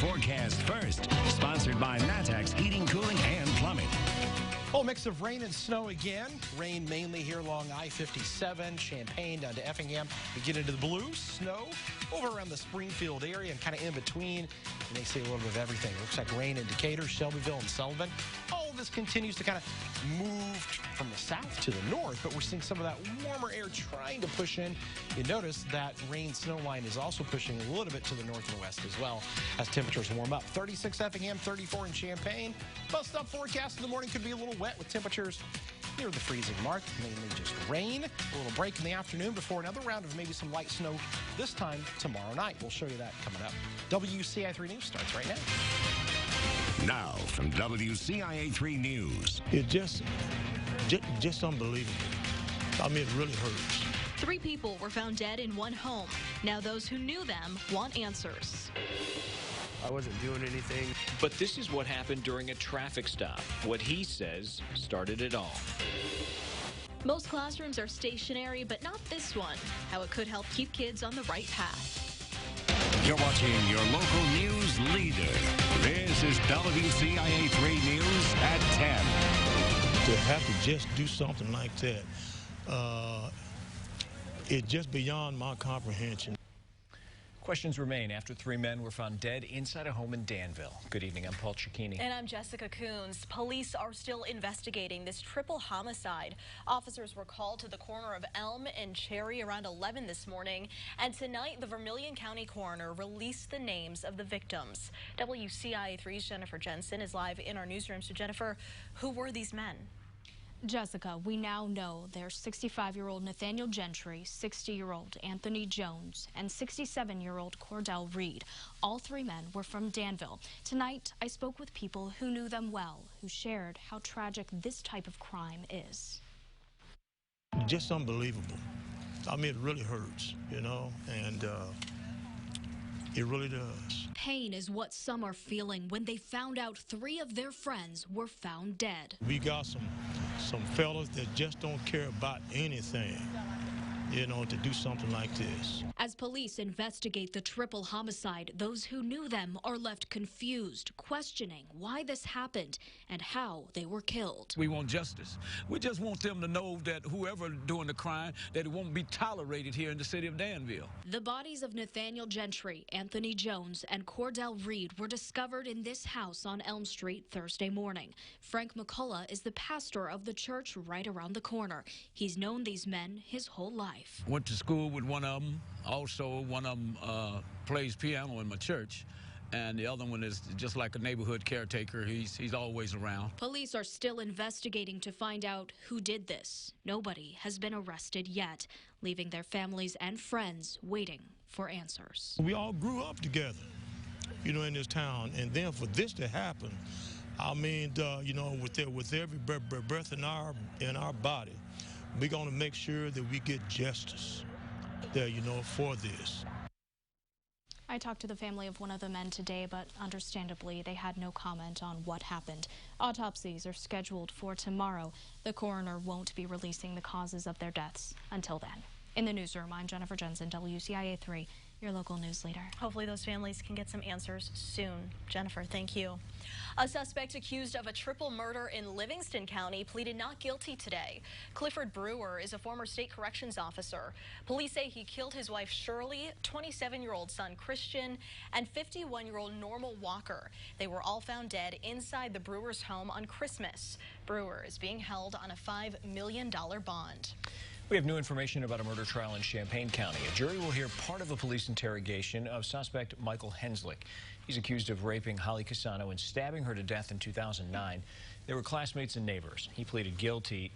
forecast first. Sponsored by Matex Heating, Cooling, and Plumbing. Oh, mix of rain and snow again. Rain mainly here along I-57, Champaign down to Effingham. We get into the blue, snow over around the Springfield area and kind of in between. And they see a little bit of everything. Looks like rain in Decatur, Shelbyville, and Sullivan. All of this continues to kind of move from the south to the north, but we're seeing some of that warmer air trying to push in. You notice that rain-snow line is also pushing a little bit to the north and west as well as temperatures warm up. 36 Effingham, 34 in Champaign. Most up forecast in the morning could be a little wet with temperatures near the freezing mark. Mainly just rain. A little break in the afternoon before another round of maybe some light snow this time tomorrow night. We'll show you that coming up. WCIA 3 News starts right now. Now from WCIA 3 News. It just unbelievable. I mean, it really hurts. 3 people were found dead in one home. Now those who knew them want answers. I wasn't doing anything. But this is what happened during a traffic stop. What he says started it all. Most classrooms are stationary, but not this one. How it could help keep kids on the right path. You're watching your local news leader. This is WCIA 3 News at 10. To have to just do something like that, it's just beyond my comprehension. Questions remain after 3 men were found dead inside a home in Danville. Good evening, I'm Paul Cicchini. And I'm Jessica Coons. Police are still investigating this triple homicide. Officers were called to the corner of Elm and Cherry around 11 this morning. And tonight, the Vermilion County coroner released the names of the victims. WCIA 3's Jennifer Jensen is live in our newsroom. So, Jennifer, who were these men? Jessica, we now know there's 65-year-old Nathaniel Gentry, 60-year-old Anthony Jones, and 67-year-old Cordell Reed. All 3 men were from Danville. Tonight, I spoke with people who knew them well, who shared how tragic this type of crime is. Just unbelievable. I mean, it really hurts, you know, and it really does. Pain is what some are feeling when they found out 3 of their friends were found dead. We got some fellas that just don't care about anything, you know, to do something like this. As police investigate the triple homicide, those who knew them are left confused, questioning why this happened and how they were killed. We want justice. We just want them to know that whoever doing the crime, that it won't be tolerated here in the city of Danville. The bodies of Nathaniel Gentry, Anthony Jones, and Cordell Reed were discovered in this house on Elm Street Thursday morning. Frank McCullough is the pastor of the church right around the corner. He's known these men his whole life. Went to school with one of them. Also, one of them plays piano in my church. And the other one is just like a neighborhood caretaker. He's always around. Police are still investigating to find out who did this. Nobody has been arrested yet, leaving their families and friends waiting for answers. We all grew up together, you know, in this town. And then for this to happen, I mean, you know, with every breath in our body, we're going to make sure that we get justice there, you know, for this. I talked to the family of one of the men today, but understandably, they had no comment on what happened. Autopsies are scheduled for tomorrow. The coroner won't be releasing the causes of their deaths until then. In the newsroom, I'm Jennifer Jensen, WCIA 3, your local news leader. Hopefully those families can get some answers soon. Jennifer, thank you. A suspect accused of a triple murder in Livingston County pleaded not guilty today. Clifford Brewer is a former state corrections officer. Police say he killed his wife Shirley, 27-year-old son Christian, and 51-year-old Normal Walker. They were all found dead inside the Brewers' home on Christmas. Brewer is being held on a $5 million bond. We have new information about a murder trial in Champaign County. A jury will hear part of a police interrogation of suspect Michael Henslick. He's accused of raping Holly Casano and stabbing her to death in 2009. They were classmates and neighbors. He pleaded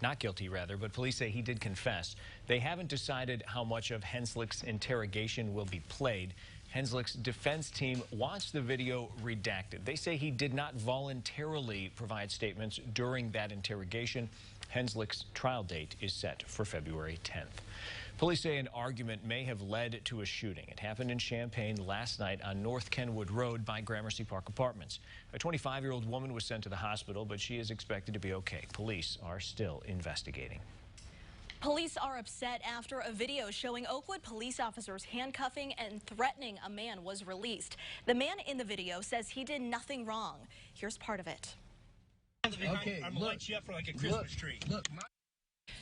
not guilty, but police say he did confess. They haven't decided how much of Henslick's interrogation will be played. Henslick's defense team wants the video redacted. They say he did not voluntarily provide statements during that interrogation. Henslick's trial date is set for February 10th. Police say an argument may have led to a shooting. It happened in Champaign last night on North Kenwood Road by Gramercy Park Apartments. A 25-year-old woman was sent to the hospital, but she is expected to be okay. Police are still investigating. Police are upset after a video showing Oakwood police officers handcuffing and threatening a man was released. The man in the video says he did nothing wrong. Here's part of it. Okay, I'm gonna light you up for like a Christmas tree. Look.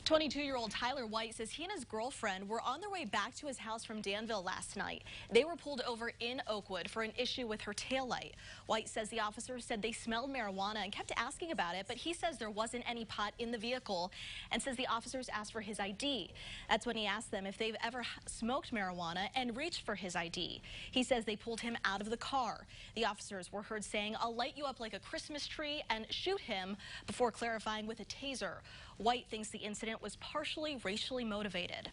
22-year-old Tyler White says he and his girlfriend were on their way back to his house from Danville last night. They were pulled over in Oakwood for an issue with her taillight. White says the officers said they smelled marijuana and kept asking about it, but he says there wasn't any pot in the vehicle and says the officers asked for his ID. That's when he asked them if they've ever smoked marijuana and reached for his ID. He says they pulled him out of the car. The officers were heard saying, "I'll light you up like a Christmas tree," and shoot him before clarifying with a taser. White thinks the incident was partially racially motivated.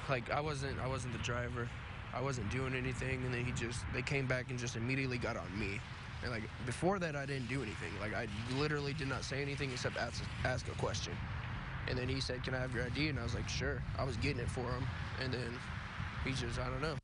Like I wasn't the driver. I wasn't doing anything, and then they came back and just immediately got on me. And like before that, I didn't do anything. Like I literally did not say anything except ask a question. And then he said, "Can I have your ID?" And I was like, "Sure." I was getting it for him, and then he just, I don't know.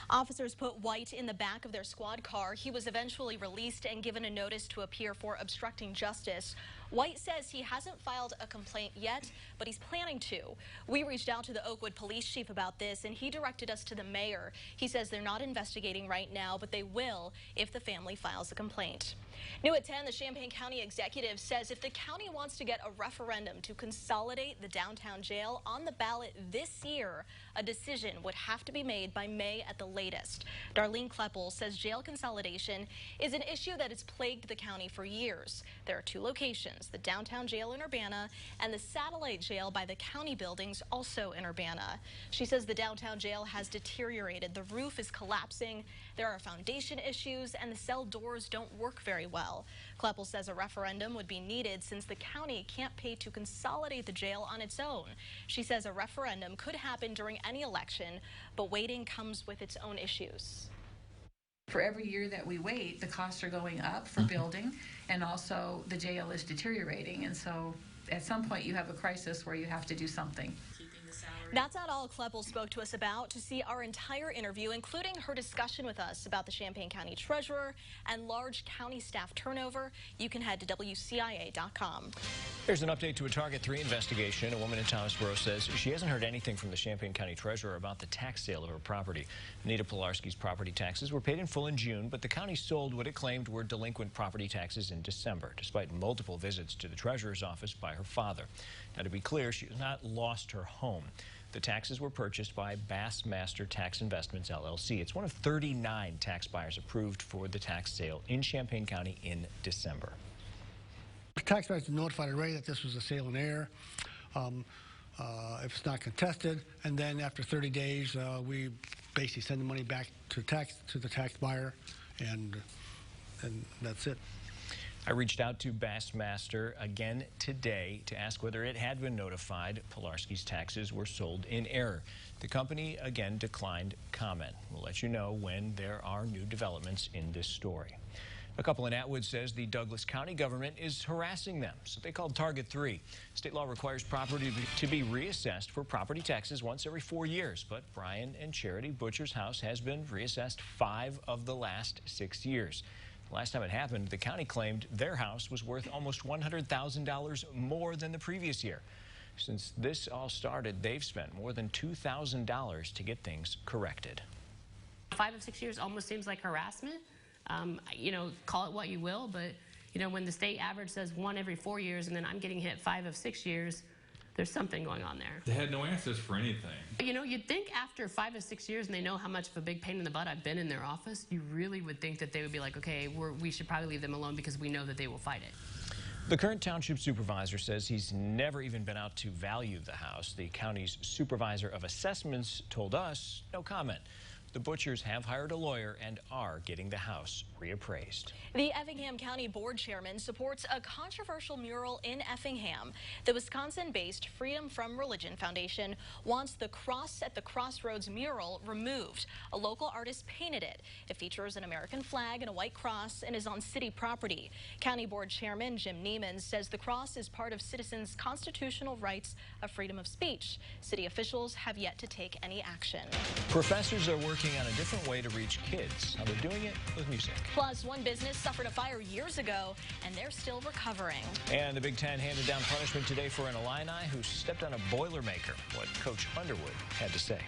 Officers put White in the back of their squad car. He was eventually released and given a notice to appear for obstructing justice. White says he hasn't filed a complaint yet, but he's planning to. We reached out to the Oakwood police chief about this, and he directed us to the mayor. He says they're not investigating right now, but they will if the family files a complaint. New at 10, the Champaign County executive says if the county wants to get a referendum to consolidate the downtown jail on the ballot this year, a decision would have to be made by May at the latest. Darlene Kleppel says jail consolidation is an issue that has plagued the county for years. There are two locations, the downtown jail in Urbana and the satellite jail by the county buildings also in Urbana. She says the downtown jail has deteriorated. The roof is collapsing, there are foundation issues, and the cell doors don't work very well. Kleppel says a referendum would be needed since the county can't pay to consolidate the jail on its own. She says a referendum could happen during any election, but waiting comes with its own issues. For every year that we wait, the costs are going up for building, and also the jail is deteriorating. And so at some point you have a crisis where you have to do something. That's not all Kleppel spoke to us about. To see our entire interview, including her discussion with us about the Champaign County Treasurer and large county staff turnover, you can head to WCIA.com. There's an update to a Target 3 investigation. A woman in Thomasboro says she hasn't heard anything from the Champaign County Treasurer about the tax sale of her property. Anita Pilarski's property taxes were paid in full in June, but the county sold what it claimed were delinquent property taxes in December, despite multiple visits to the Treasurer's office by her father. Now, to be clear, she has not lost her home. The taxes were purchased by Bassmaster Tax Investments, LLC. It's one of 39 tax buyers approved for the tax sale in Champaign County in December. Taxpayers were notified already that this was a sale in error. If it's not contested, and then after 30 days, we basically send the money back to the tax buyer, and that's it. I reached out to Bassmaster again today to ask whether it had been notified Pilarski's taxes were sold in error. The company again declined comment. We'll let you know when there are new developments in this story. A couple in Atwood says the Douglas County government is harassing them, so they called Target 3. State law requires property to be reassessed for property taxes once every 4 years, but Brian and Charity Butcher's house has been reassessed 5 of the last 6 years. Last time it happened, the county claimed their house was worth almost $100,000 more than the previous year. Since this all started, they've spent more than $2,000 to get things corrected. 5 of 6 years almost seems like harassment. You know, call it what you will, but, you know, when the state average says 1 every 4 years and then I'm getting hit 5 of 6 years, there's something going on there. They had no answers for anything. You know, you'd think after 5 or 6 years and they know how much of a big pain in the butt I've been in their office, you really would think that they would be like, okay, we should probably leave them alone because we know that they will fight it. The current township supervisor says he's never even been out to value the house. The county's supervisor of assessments told us no comment. The Butchers have hired a lawyer and are getting the house reappraised. The Effingham County Board Chairman supports a controversial mural in Effingham. The Wisconsin-based Freedom from Religion Foundation wants the Cross at the Crossroads mural removed. A local artist painted it. It features an American flag and a white cross and is on city property. County Board Chairman Jim Neiman says the cross is part of citizens' constitutional rights of freedom of speech. City officials have yet to take any action. Professors are working working on a different way to reach kids. How they're doing it with music. Plus, one business suffered a fire years ago, and they're still recovering. And the Big Ten handed down punishment today for an Illini who stepped on a Boilermaker. What Coach Underwood had to say.